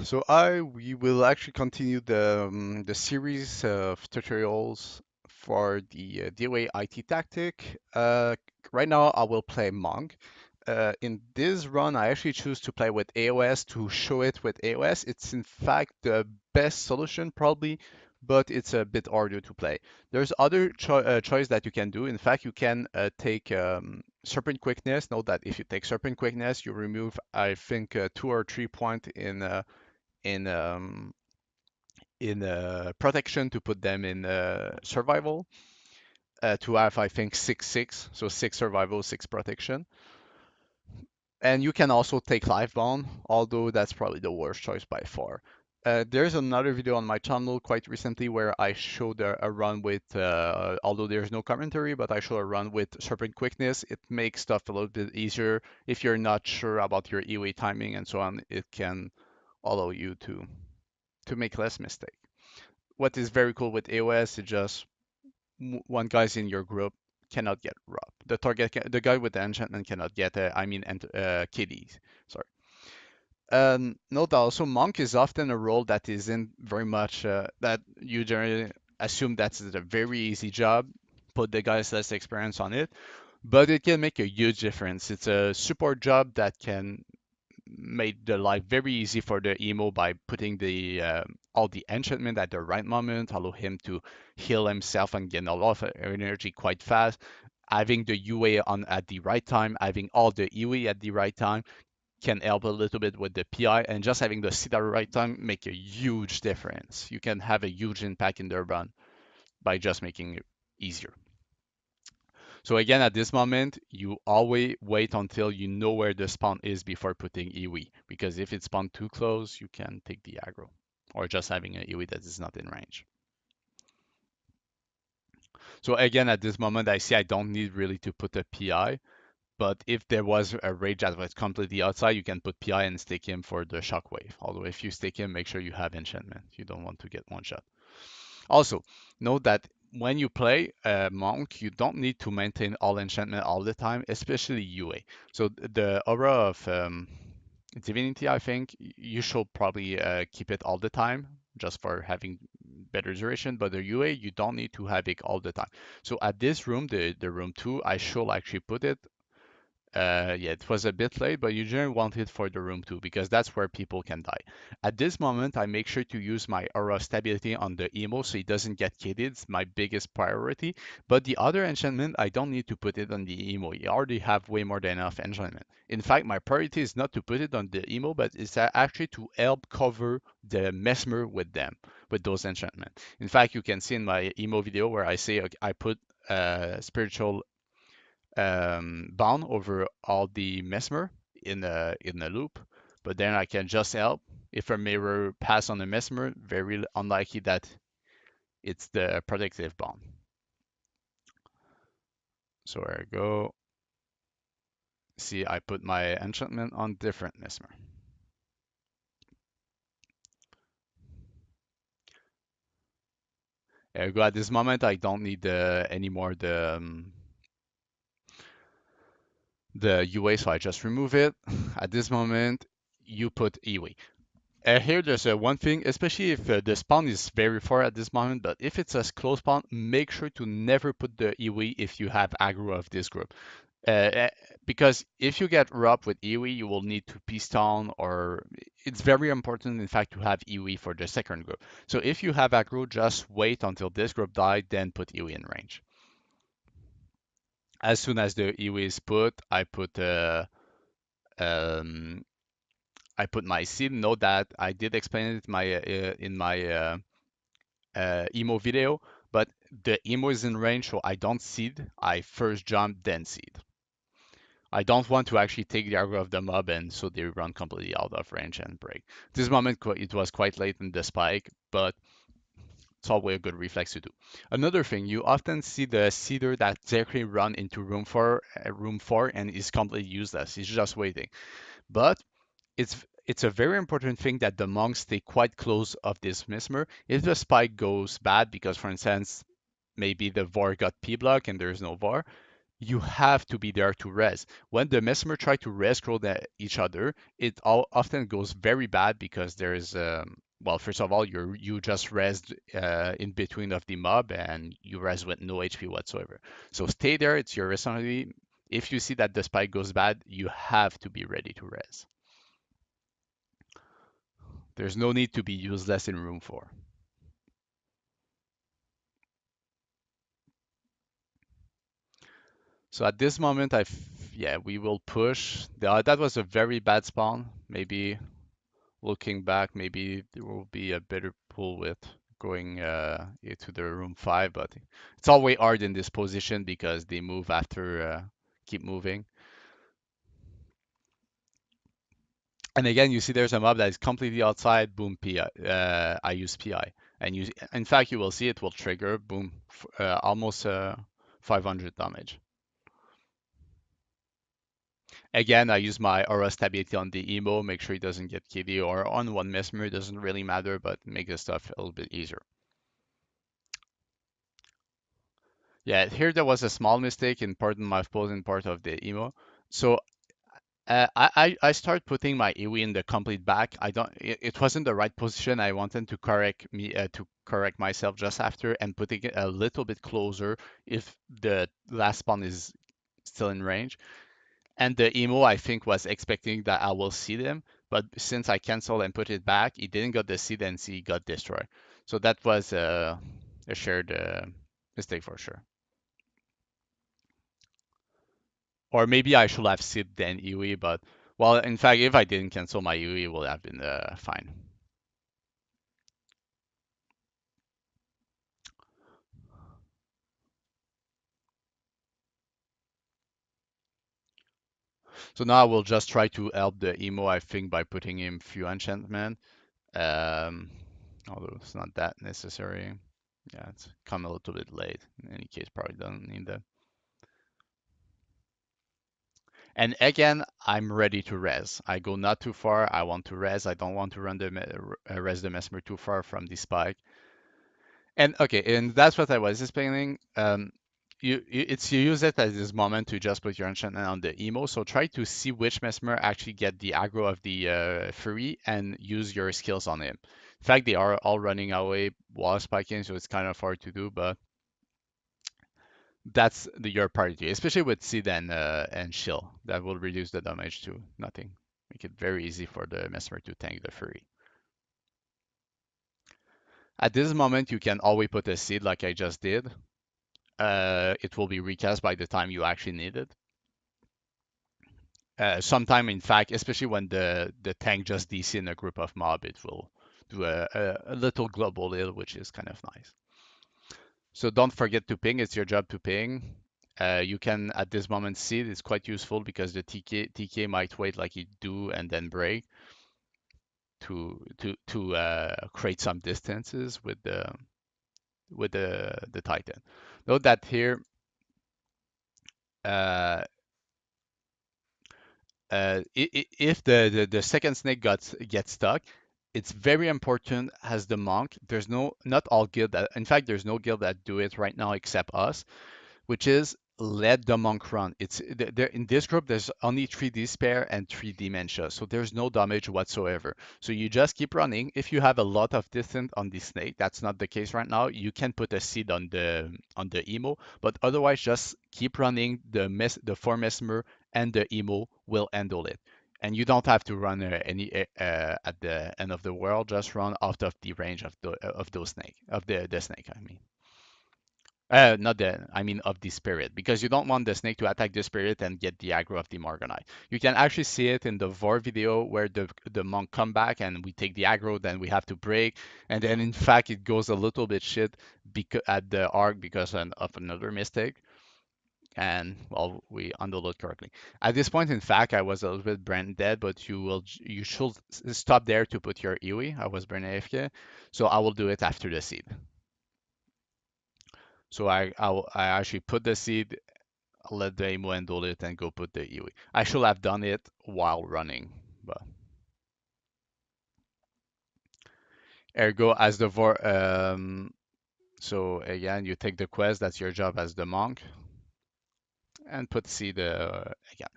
So we will actually continue the series of tutorials for the DOA IT tactic. Right now I will play Monk. In this run, I actually choose to play with AOS to show it with AOS. It's in fact the best solution probably, but it's a bit harder to play. There's other choice that you can do. In fact, you can take Serpent Quickness. Note that if you take Serpent Quickness, you remove, I think, 2 or 3 points in um, in protection to put them in survival to have I think 6/6, so 6 survival, 6 protection. And you can also take life bound, although that's probably the worst choice by far. There's another video on my channel quite recently where I showed a run with, although there's no commentary, but I showed a run with Serpent Quickness. It makes stuff a little bit easier. If you're not sure about your EWA timing and so on, it can allow you to make less mistake. What is very cool with AOS is just one guy's in your group cannot get robbed. The guy with the enchantment cannot get, KDs. Sorry. Note that also Monk is often a role that isn't very much that you generally assume that's a very easy job. Put the guys less experience on it, but it can make a huge difference. It's a support job that can made the life very easy for the emo by putting the all the enchantment at the right moment, allow him to heal himself and gain a lot of energy quite fast. Having the UA on at the right time, having all the EWE at the right time can help a little bit with the PI, and just having the seed at the right time make a huge difference. You can have a huge impact in the run by just making it easier. So again, at this moment, you always wait until you know where the spawn is before putting EWE, because if it's spawned too close, you can take the aggro, or just having an EWE that is not in range. So again, at this moment, I see I don't need really to put a PI, but if there was a rage that was completely outside, you can put PI and stick him for the shockwave. Although if you stick him, make sure you have enchantment. You don't want to get one shot. Also, note that when you play Monk, you don't need to maintain all enchantment all the time, especially UA. So the aura of Divinity, I think, you should probably keep it all the time, just for having better duration. But the UA, you don't need to have it all the time. So at this room, the room 2, I should actually put it yeah, it was a bit late, but you generally want it for the room too, because that's where people can die. At this moment, I make sure to use my aura stability on the emo so he doesn't get kitted. It's my biggest priority. But the other enchantment, I don't need to put it on the emo. You already have way more than enough enchantment. In fact, my priority is not to put it on the emo, but it's actually to help cover the mesmer with them, with those enchantments. In fact, you can see in my emo video where I say okay, I put spiritual bound over all the mesmer in a loop, but then I can just help. If a mirror pass on the mesmer, very unlikely that it's the protective bond. So there I go. See, I put my enchantment on different mesmer. There you go. At this moment, I don't need anymore the UA, so I just remove it. At this moment, you put EWE. Here, there's one thing, especially if the spawn is very far at this moment, but if it's a close spawn, make sure to never put the EWE if you have aggro of this group. Because if you get robbed with EWE, you will need to peace down, or it's very important, in fact, to have EWE for the second group. So if you have aggro, just wait until this group died, then put EWE in range. As soon as the EWE is put, um, I put my seed. Note that I did explain it in my emo video, but the emo is in range, so I don't seed. I first jump, then seed. I don't want to actually take the aggro of the mob, and so they run completely out of range and break. This moment, it was quite late in the spike, but it's always a good reflex to do. Another thing, you often see the seeder that directly run into room 4 and is completely useless. He's just waiting. But it's a very important thing that the monks stay quite close of this mesmer. If the spike goes bad, because for instance, maybe the VAR got P block and there's no VAR, you have to be there to res. When the mesmer try to res scroll each other, it often goes very bad because there's well, first of all, you just res in between of the mob and you res with no HP whatsoever. So stay there. It's your responsibility. If you see that the spike goes bad, you have to be ready to res. There's no need to be useless in room 4. So at this moment, yeah, we will push. That was a very bad spawn. Maybe looking back, maybe there will be a better pull with going into the room 5, but it's always hard in this position because they move after keep moving. And again, you see there's a mob that is completely outside. Boom, PI. I use PI, and in fact, you will see it will trigger. Boom, almost 500 damage. Again, I use my aura stability on the emo, make sure he doesn't get kitty or on one mesmer, it doesn't really matter, but make the stuff a little bit easier. Yeah, here there was a small mistake in pardon my posing part of the emo. So I start putting my Iwi in the complete back. I don't. It wasn't the right position. I wanted to correct myself just after and putting it a little bit closer if the last spawn is still in range. And the emo, I think, was expecting that I will see them, but since I canceled and put it back, he didn't got the seed and he got destroyed. So that was a shared mistake for sure. Or maybe I should have seed then Iwi, but well, in fact, if I didn't cancel my Iwi, it would have been fine. So now I will just try to help the emo, I think, by putting him few enchantment. Um, Although it's not that necessary. Yeah, it's come a little bit late. In any case, probably don't need that. And again, I'm ready to res. I go not too far. I want to res. I don't want to run res the mesmer too far from the spike. And okay, and that's what I was explaining. You use it at this moment to just put your enchantment on the emo. So try to see which mesmer actually get the aggro of the fury and use your skills on him. In fact, they are all running away while spiking, so it's kind of hard to do, but that's your priority, especially with Seed and Shield. That will reduce the damage to nothing. Make it very easy for the Mesmer to tank the Fury. At this moment, you can always put a Seed like I just did. It will be recast by the time you actually need it. Sometime, in fact, especially when the tank just DC in a group of mob, it will do a little global heal, which is kind of nice. So don't forget to ping. It's your job to ping. You can at this moment see it's quite useful because the TK might wait like you do and then break to create some distances with the Titan. Note that here uh, if the second snake gets stuck, it's very important as the monk. There's no not all guild that in fact there's no guild that do it right now except us, which is let the monk run. It's there in this group. There's only 3 despair and 3 dementia, so there's no damage whatsoever. So you just keep running. If you have a lot of distance on the snake, that's not the case right now. You can put a seed on the emo, but otherwise just keep running. The 4 mesmer and the emo will handle it. And you don't have to run any at the end of the world. Just run out of the range of those snake of the snake. I mean. Not the, I mean of the spirit, because you don't want the snake to attack the spirit and get the aggro of the Morganite. You can actually see it in the Vor video where the monk come back and we take the aggro, then we have to break, and then in fact it goes a little bit shit at the arc because of another mistake, and well we handled it correctly. At this point, in fact, I was a little bit brain dead, but you should stop there to put your Iwi. I was brain AFK, so I will do it after the seed. So I actually put the seed, let the emo handle it, and go put the Iwi. I should have done it while running, but ergo as the vor. So again, you take the quest. That's your job as the monk. and put seed again.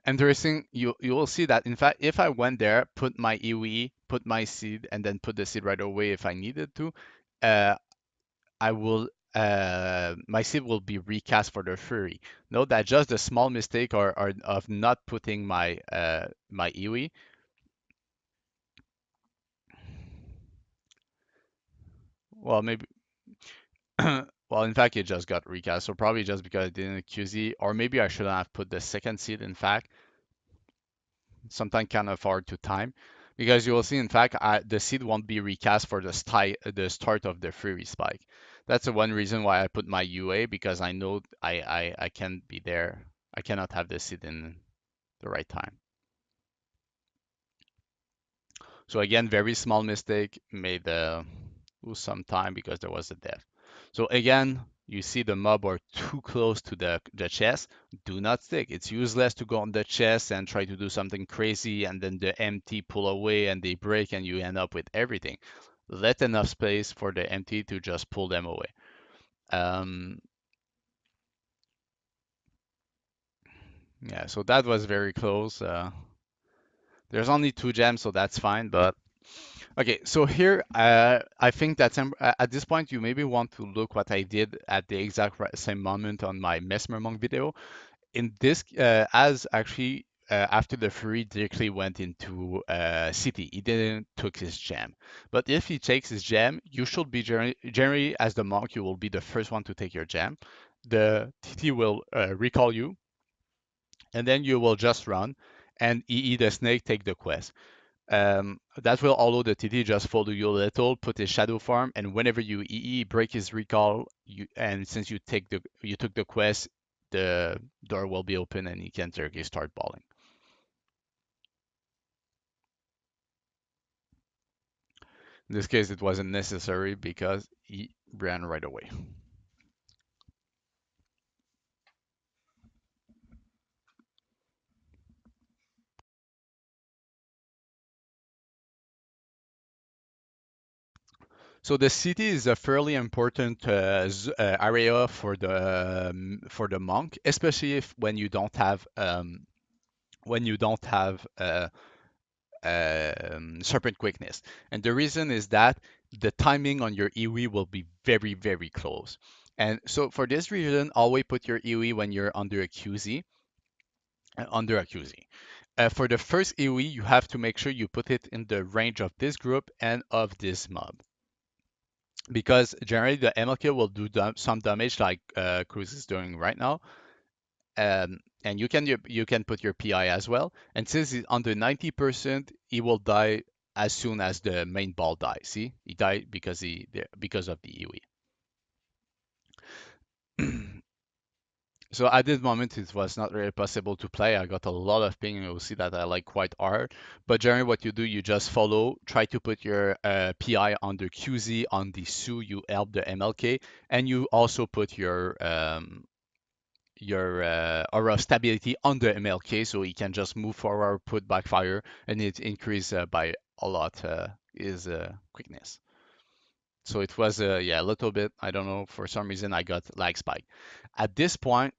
Interesting, you will see that in fact if I went there, put my EWE, put my seed, and then put the seed right away if I needed to, uh, I will my seed will be recast for the Fury. Note that just the small mistake or of not putting my EWE. Well, maybe well, in fact, it just got recast, so probably just because I didn't QZ, or maybe I shouldn't have put the second seed. In fact, sometimes can't afford to time, because you will see, in fact, the seed won't be recast for the start of the Fury spike. That's the one reason why I put my UA, because I know I can't be there. I cannot have the seed in the right time. So again, very small mistake, made lose some time because there was a death. So again, you see the mob are too close to the chest. Do not stick. It's useless to go on the chest and try to do something crazy and then the MT pull away and they break and you end up with everything. Let enough space for the MT to just pull them away. Um, yeah, so that was very close. There's only 2 gems, so that's fine, but okay, so here, I think that at this point, you maybe want to look what I did at the exact same moment on my Mesmer Monk video. In this, as actually after the Fury directly went into City, he didn't took his gem. But if he takes his gem, you should be generally as the monk, you will be the first one to take your gem. The TT will recall you, and then you will just run, and EE the snake take the quest. That will allow the TT just follow you a little, put his shadow farm, and whenever you EE break his recall, and since you took the quest, the door will be open and he can directly start balling. In this case, it wasn't necessary because he ran right away. So the city is a fairly important area for the monk, especially if when you don't have serpent quickness. And the reason is that the timing on your EW will be very, very close. And so for this reason, always put your EW when you're under a QZ, under a QZ. For the first EW, you have to make sure you put it in the range of this group and of this mob. Because generally the MLK will do some damage like Cruz is doing right now, and you can put your PI as well. And since he's under 90%, he will die as soon as the main ball dies. See, he died because of the EWE. So at this moment, it was not really possible to play. I got a lot of ping, and you'll see that I like quite hard. But generally, what you do, you just follow, try to put your PI under QZ on the Su, you help the MLK, and you also put your aura of stability on the MLK so he can just move forward, put backfire, and it increase by a lot his quickness. So it was yeah, a little bit. I don't know, for some reason I got lag spike. At this point,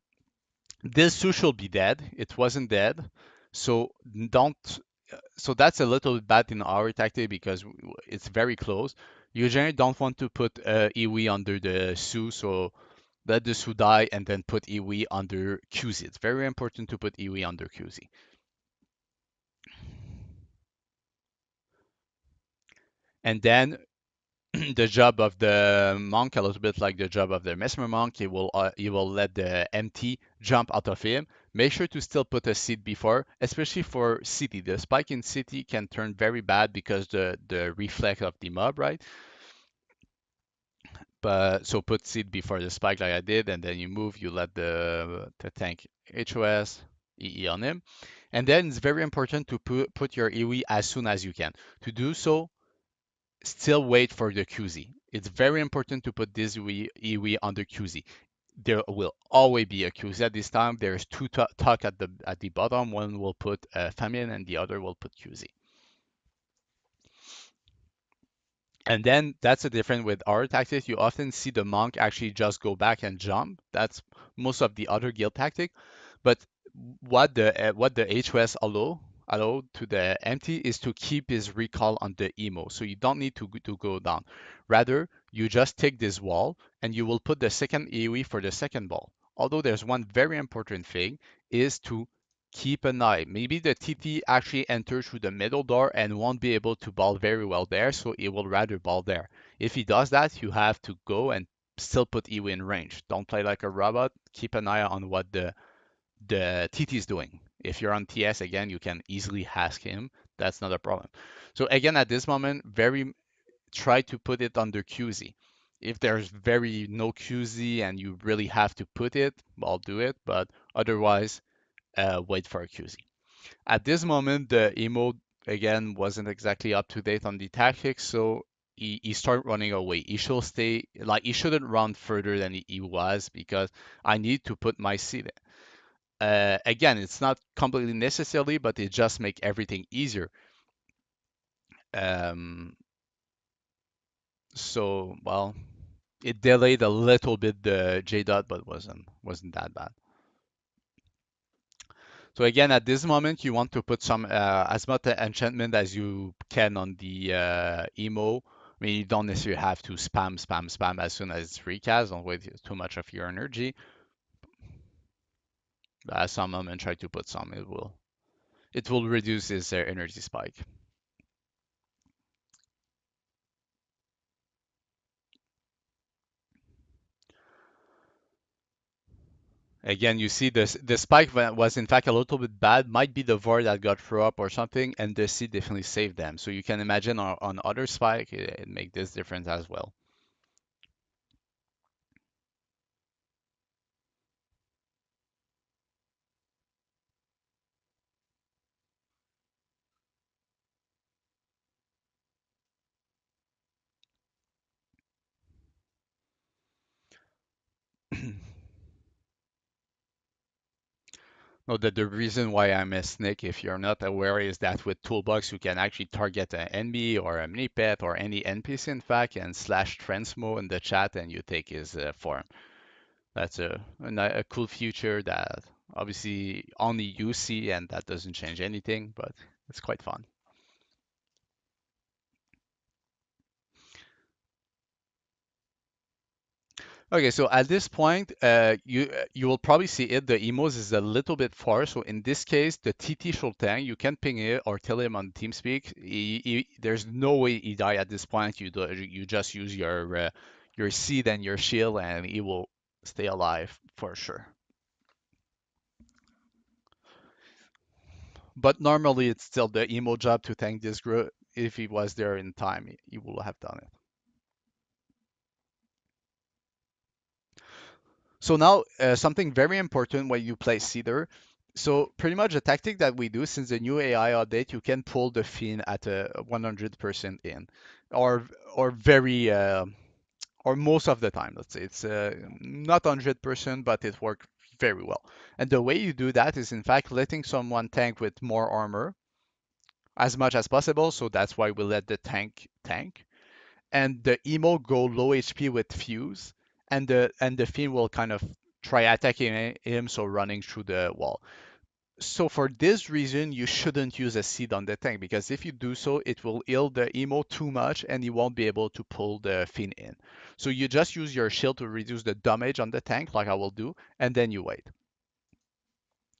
this Su should be dead. It wasn't dead, so don't. So that's a little bit bad in our tactic because it's very close. You generally don't want to put Iwi under the Su, so let the Su die and then put Iwi under QZ. It's very important to put Iwi under QZ. And then the job of the monk, a little bit like the job of the mesmer monk, he will let the MT jump out of him. Make sure to still put a seed before, especially for city. The spike in city can turn very bad because the reflex of the mob, right? But so put seed before the spike like I did, and then you move, you let the tank HOS EE on him. And then it's very important to put your EE as soon as you can. To do so, still wait for the QZ. It's very important to put this EE under QZ. There will always be a QZ at this time. There's two talk at the bottom. One will put famine and the other will put QZ. And then that's the difference with our tactics. You often see the monk actually just go back and jump. That's most of the other guild tactic. But what the HOS allow to the empty is to keep his recall on the emo. So you don't need to go down. Rather, you just take this wall and you will put the second AoE for the second ball. Although there's one very important thing is to keep an eye. Maybe the TT actually enters through the middle door and won't be able to ball very well there, so it will rather ball there. If he does that, you have to go and still put Iwi in range. Don't play like a robot. Keep an eye on what the TT is doing. If you're on TS again, you can easily ask him. That's not a problem. So again, at this moment, very try to put it under QZ. If there's very no QZ and you really have to put it, I'll do it. But otherwise, wait for a QZ. At this moment, the emote again wasn't exactly up to date on the tactics, so he started running away. He should stay like he shouldn't run further than he was because I need to put my seed in. Again, it's not completely necessary, but it just make everything easier. Um, so well, it delayed a little bit the J dot, but wasn't that bad. So again, at this moment, you want to put some as much enchantment as you can on the emo. I mean, you don't necessarily have to spam as soon as it's recast. Don't waste too much of your energy. But at some moment, try to put some. It will reduce its energy spike. Again, you see this the spike was in fact a little bit bad. Might be the Void that got throw up or something, and the seed definitely saved them. So you can imagine on other spike, it make this difference as well. No, the reason why I'm a snake, if you're not aware, is that with Toolbox you can actually target an enemy or a mini pet or any NPC in fact and slash Transmo in the chat and you take his form. That's a cool feature that obviously only you see and that doesn't change anything, but it's quite fun. Okay, so at this point, you will probably see it. The emos is a little bit far. So in this case, the TT should tank. You can ping it or tell him on TeamSpeak. There's no way he die at this point. You just use your seed and your shield, and he will stay alive for sure. But normally, it's still the emo job to tank this group. If he was there in time, he will have done it. So now something very important when you play Cedar. So pretty much the tactic that we do since the new AI update, you can pull the fin at a 100% in, or or very or most of the time. Let's say it's not 100%, but it worked very well. And the way you do that is in fact letting someone tank with more armor as much as possible. So that's why we let the tank and the emo go low HP with fuse, and the fiend will kind of try attacking him, so running through the wall. So for this reason, you shouldn't use a seed on the tank because if you do so, it will heal the emo too much and you won't be able to pull the fiend in. So you just use your shield to reduce the damage on the tank, like I will do, and then you wait.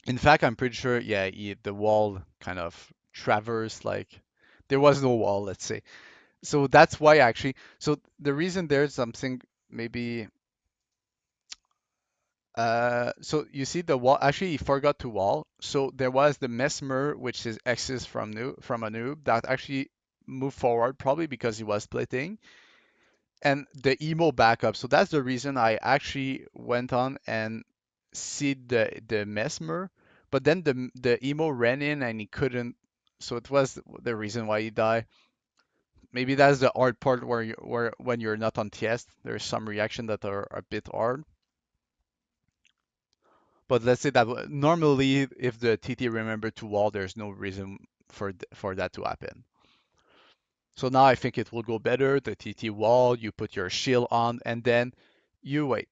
In fact, I'm pretty sure, yeah, the wall kind of traversed like there was no wall, let's say. So that's why actually, so the reason there's something maybe so you see the wall actually he forgot to wall. So there was the mesmer which is X's from a noob that actually moved forward probably because he was splitting and the emo backup. So that's the reason I actually went on and see the mesmer, but then the emo ran in and he couldn't. So it was the reason why he died. Maybe that's the hard part where when you're not on TS, there's some reaction that are a bit hard. But let's say that normally, if the TT remember to wall, there's no reason for that to happen. So now I think it will go better. The TT wall, you put your shield on, and then you wait.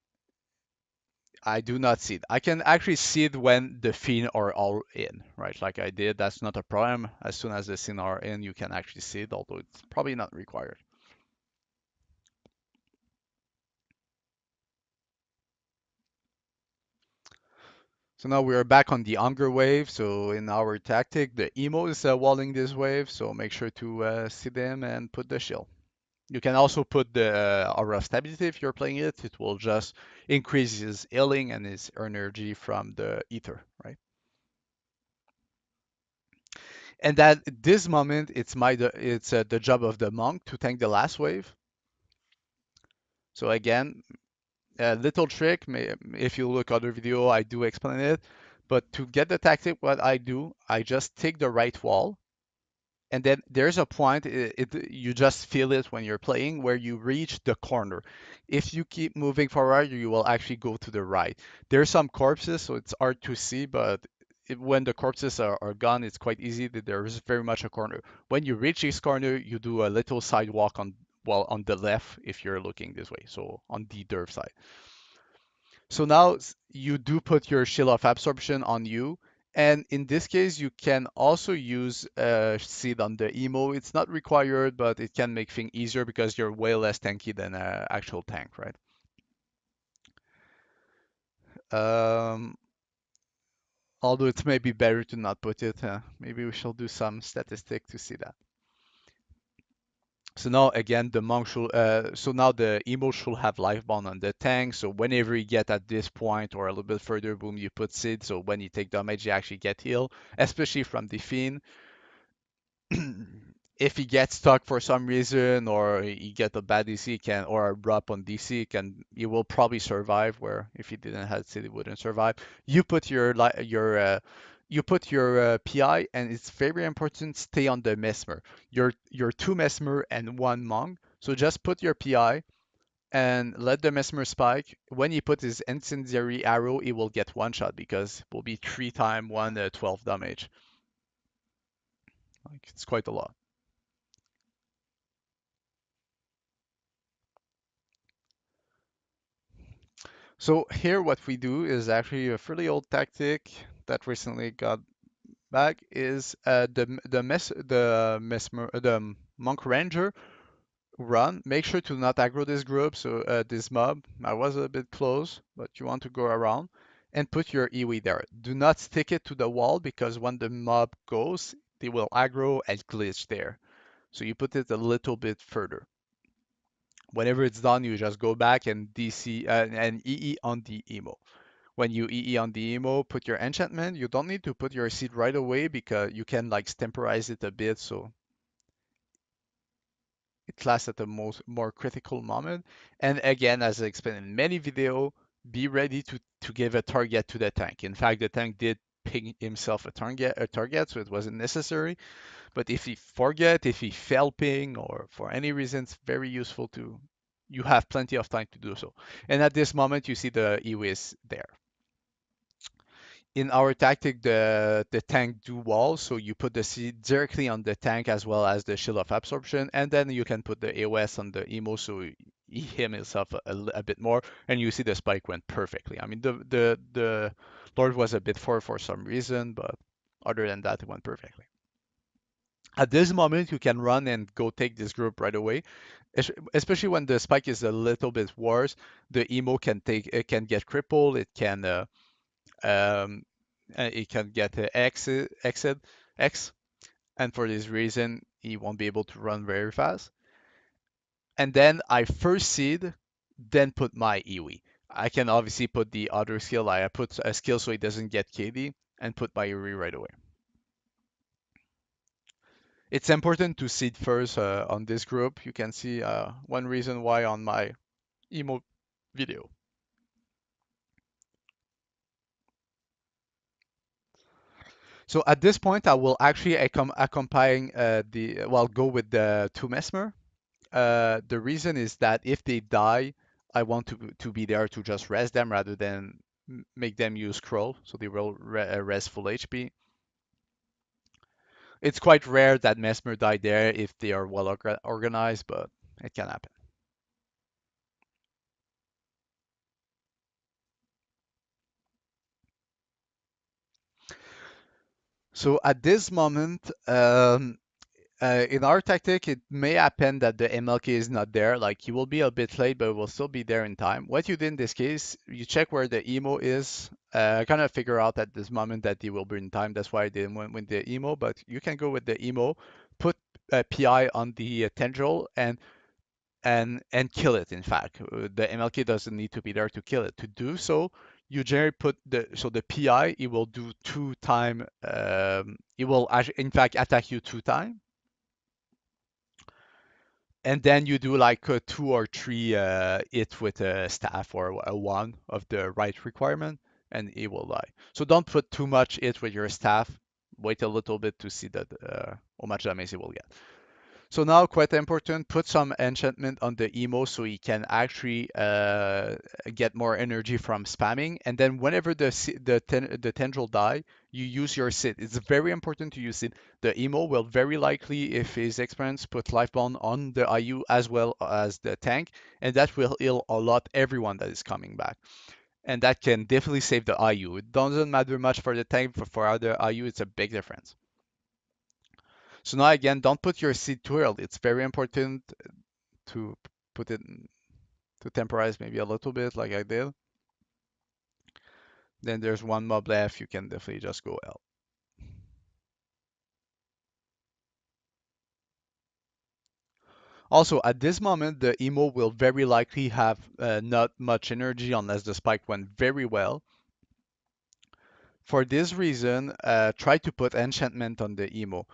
I do not see it. I can actually see it when the Fiend are all in, right? Like I did. That's not a problem. As soon as the Fiend are in, you can actually see it, although it's probably not required. So now we are back on the Hunger wave. So in our tactic, the Emo is walling this wave. So make sure to see them and put the shield. You can also put the Aura of Stability if you're playing it. It will just increase his healing and his energy from the ether, right? And at this moment, it's the job of the monk to tank the last wave. So again, a little trick. If you look other video, I do explain it. But to get the tactic, what I do, I just take the right wall, and then there's a point you just feel it when you're playing where you reach the corner. If you keep moving forward, you will actually go to the right. There's some corpses, so it's hard to see, but when the corpses are gone, it's quite easy that there is very much a corner. When you reach this corner, you do a little sidewalk on, well, on the left if you're looking this way, so on the derf side. So now you do put your shield of absorption on you. And in this case, you can also use seed on the emo. It's not required, but it can make things easier because you're way less tanky than an actual tank, right? Um, Although it may be better to not put it. Maybe we shall do some statistic to see that. So now again, the monk should, so now the emo should have life bond on the tank. So whenever you get at this point or a little bit further, boom, you put seed. So when you take damage, you actually get healed, especially from the fiend. If he gets stuck for some reason or he get a bad DC can or a drop on DC can he will probably survive where if he didn't have City he wouldn't survive. You put your PI and it's very important stay on the mesmer. You're two mesmer and one monk. So just put your PI and let the mesmer spike. When he put his incendiary arrow, he will get one shot because it will be 3 times 12 damage. Like it's quite a lot. So here what we do is actually a fairly old tactic that recently got back is the monk ranger run. Make sure to not aggro this group. So this mob, I was a bit close, but you want to go around and put your Iwi there. Do not stick it to the wall because when the mob goes, they will aggro and glitch there. So you put it a little bit further. Whenever it's done, you just go back and DC and EE on the emo. When you EE on the emo, put your enchantment. You don't need to put your seed right away because you can like temporize it a bit so it lasts at the more critical moment. And again, as I explained in many video, be ready to give a target to the tank. In fact, the tank did ping himself a target, so it wasn't necessary. But if he forget, if he fail ping, or for any reason, it's very useful to. You have plenty of time to do so. And at this moment, you see the EWIS there. In our tactic, the tank do wall, so you put the seed directly on the tank as well as the shield of absorption, and then you can put the AOS on the emo so he himself a bit more, and you see the spike went perfectly. I mean, the Lord was a bit for some reason, but other than that, it went perfectly. At this moment, you can run and go take this group right away, especially when the spike is a little bit worse. The emo it can get crippled, um, it can get X, and for this reason, he won't be able to run very fast. And then I first seed, then put my Iwi. I can obviously put the other skill. I put a skill so he doesn't get KD, and put my Iwi right away. It's important to seed first on this group. You can see one reason why on my emo video. So at this point, I will actually accompany go with the two mesmer. The reason is that if they die, I want to be there to just rest them rather than make them use scroll, so they will rest full HP. It's quite rare that Mesmer die there if they are well organized, but it can happen. So at this moment, in our tactic, it may happen that the MLK is not there. Like he will be a bit late, but will still be there in time. What you did in this case, you check where the emo is. Kind of figure out at this moment that he will be in time. That's why I didn't went with the emo. But you can go with the emo, put PI on the tendril, and kill it. In fact, the MLK doesn't need to be there to kill it. To do so, you generally put the PI. It will do 2 time. It will actually, in fact, attack you 2 times, and then you do like a 2 or 3 it with a staff or a one of the right requirement, and it will die. So don't put too much it with your staff. Wait a little bit to see that how much damage it will get. So now, quite important, put some enchantment on the emo so he can actually get more energy from spamming. And then whenever the tendril die, you use your sit. It's very important to use it. The emo will very likely, if his experience, put lifebound on the IU as well as the tank, and that will heal a lot everyone that is coming back. And that can definitely save the IU. It doesn't matter much for the tank, but for other IU, it's a big difference. So now again, don't put your seed too early. It's very important to put it to temporize maybe a little bit like I did. Then there's one mob left. You can definitely just go L. Also, at this moment, the emo will very likely have not much energy unless the spike went very well. For this reason, try to put enchantment on the emo.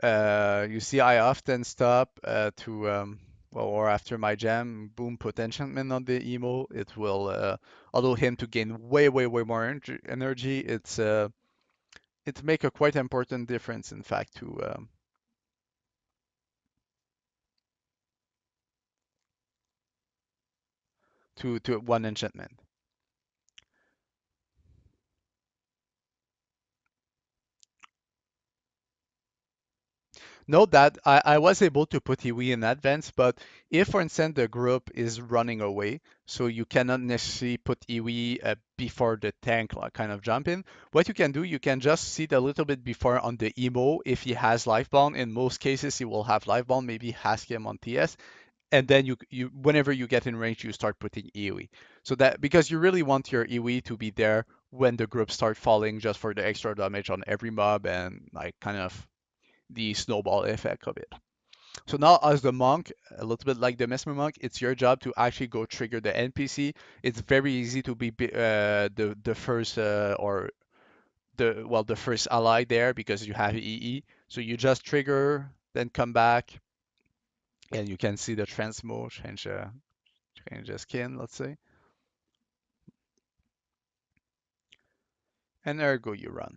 You see, I often stop well, or after my jam, boom, put enchantment on the emo. It will allow him to gain way, way, way more energy. It make a quite important difference, in fact, to one enchantment. Note that I was able to put Iwi in advance, but if, for instance, the group is running away, so you cannot necessarily put Iwi before the tank like, kind of jump in, what you can do, you can just sit a little bit before on the emo if he has lifebound. In most cases, he will have lifebound, maybe ask him on TS, and then you whenever you get in range, you start putting Iwi. So that because you really want your Iwi to be there when the group start falling just for the extra damage on every mob and like kind of the snowball effect of it. So now as the monk, a little bit like the Mesmer monk, it's your job to actually go trigger the NPC. It's very easy to be the first or the first ally there because you have EE. So you just trigger, then come back, and you can see the transmo change the skin, let's say, and ergo you run.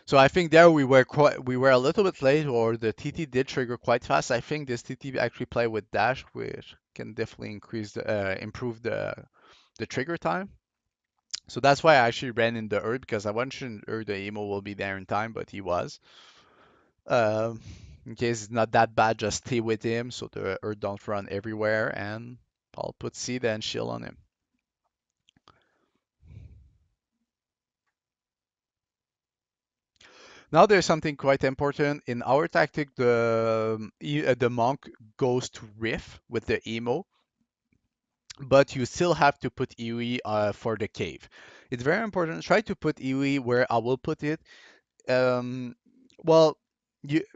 So I think there we were a little bit late, or the TT did trigger quite fast. I think this TT actually play with dash, which can definitely improve the trigger time. So that's why I actually ran in the Erd because I wasn't sure the emo will be there in time, but he was. Um, in case it's not that bad, just stay with him so the Erd don't run everywhere, and I'll put Seed and Shield on him. Now there's something quite important in our tactic. The monk goes to Riff with the emo, but you still have to put Iwi for the cave. It's very important. Try to put Iwi where I will put it. Um, well,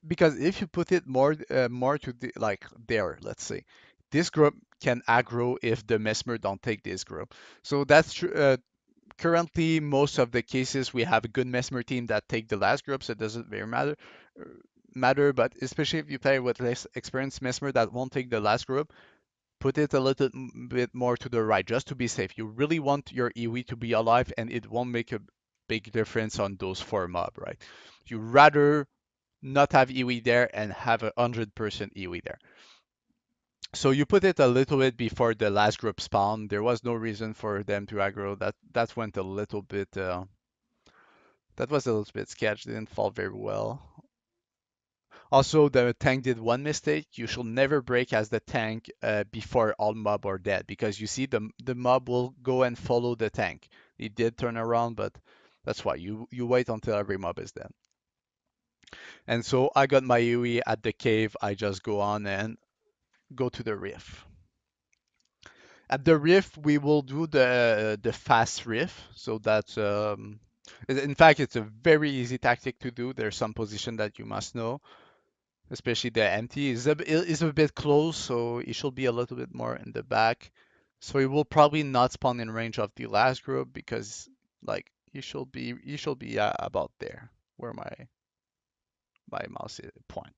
because if you put it more to like there, let's say, this group can aggro if the mesmer don't take this group. So that's true. Currently, most of the cases we have a good mesmer team that take the last group, so it doesn't very matter. But especially if you play with less experienced mesmer that won't take the last group, put it a little bit more to the right just to be safe. You really want your Iwi to be alive, and it won't make a big difference on those 4 mob, right? You rather not have Iwi there and have 100% Iwi there. So you put it a little bit before the last group spawn. There was no reason for them to aggro. That went a little bit. That was a little bit sketch. Didn't fall very well. Also, the tank did one mistake. You should never break as the tank before all mob are dead because you see the mob will go and follow the tank. It did turn around, but that's why you wait until every mob is dead. And so I got my UE at the cave. I just go on and go to the rift. At the rift, we will do the fast rift. So that's in fact it's a very easy tactic to do. There's some position that you must know, especially the empty is a bit close, so it should be a little bit more in the back. So it will probably not spawn in range of the last group because like you should be about there where my mouse is point.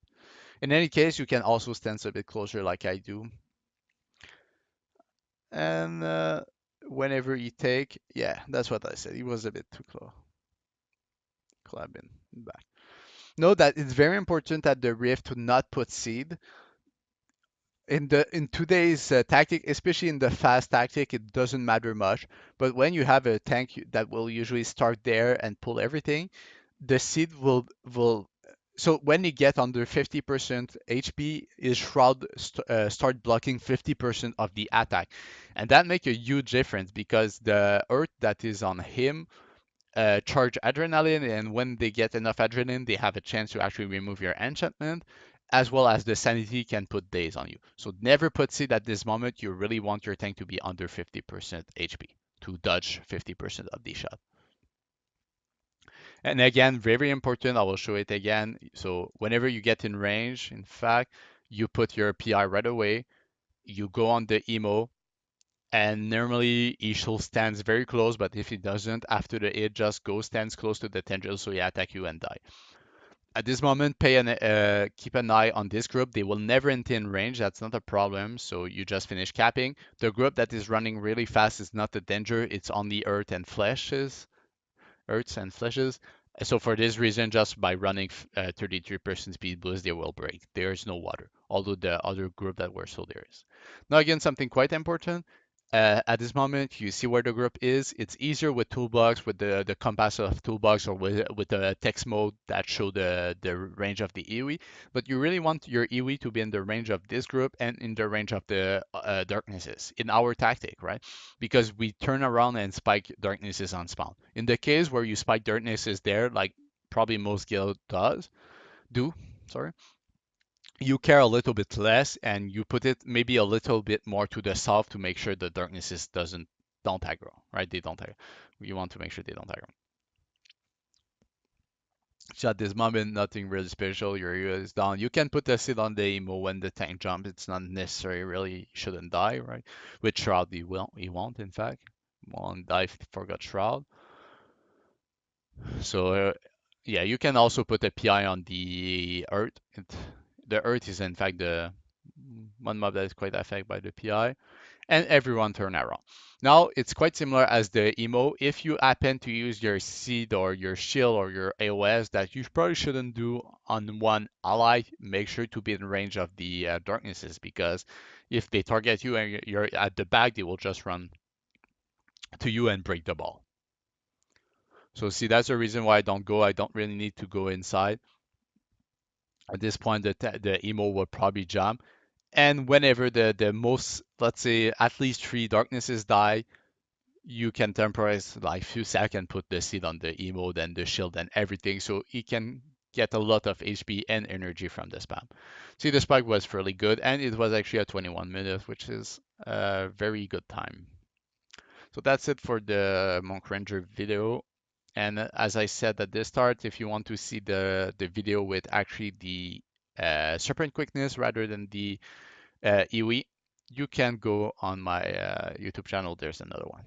In any case, you can also stand a bit closer like I do. And whenever you take, yeah, that's what I said. It was a bit too close. Clubbing back. Know that it's very important at the rift to not put seed. In today's tactic, especially in the fast tactic, it doesn't matter much. But when you have a tank that will usually start there and pull everything, the seed will. So when you get under 50% HP, his shroud start blocking 50% of the attack, and that make a huge difference because the earth that is on him charge adrenaline, and when they get enough adrenaline, they have a chance to actually remove your enchantment, as well as the sanity can put daze on you. So never put seed at this moment. You really want your tank to be under 50% HP to dodge 50% of the shot. And again, very important, I will show it again. So whenever you get in range, in fact, you put your PI right away, you go on the emo, and normally Ishul stands very close, but if he doesn't, after the hit, just go stands close to the tendril so he attack you and die. At this moment, keep an eye on this group. They will never enter in range. That's not a problem. So you just finish capping. The group that is running really fast is not the danger. It's only earths and fleshes. So for this reason, just by running 33% speed boost, they will break. There is no water, although the other group that were so there is. Now again, something quite important. At this moment, you see where the group is. It's easier with toolbox, with the compass of toolbox, or with the text mode that show the range of the EWE. But you really want your EWE to be in the range of this group and in the range of the darknesses in our tactic, right? Because we turn around and spike darknesses on spawn. In the case where you spike darknesses there, like probably most guild do, sorry, you care a little bit less and you put it maybe a little bit more to the south to make sure the darknesses don't aggro, right? They don't aggro. You want to make sure they don't aggro. So at this moment, nothing really special. Your area is down. You can put the sit on the emo when the tank jumps. It's not necessary, really. You shouldn't die, right? With Shroud, you won't, in fact. Won't die if you forgot Shroud. So, yeah, you can also put a PI on the Earth. The Earth is, in fact, the one mob that is quite affected by the PI. And everyone turn around. Now it's quite similar as the emo. If you happen to use your seed or your shield or your AOS that you probably shouldn't do on one ally, make sure to be in range of the darknesses because if they target you and you're at the back, they will just run to you and break the ball. So see, that's the reason why I don't go. I don't really need to go inside. At this point, the emo will probably jump. And whenever the most, let's say, at least 3 darknesses die, you can temporize like few seconds, put the seed on the emote and the shield and everything, so he can get a lot of HP and energy from the spam. See, the spike was fairly good, and it was actually at 21 minutes, which is a very good time. So that's it for the Monk Ranger video. And as I said at the start, if you want to see the video with actually the Serpent Quickness rather than the EWE, you can go on my YouTube channel. There's another one.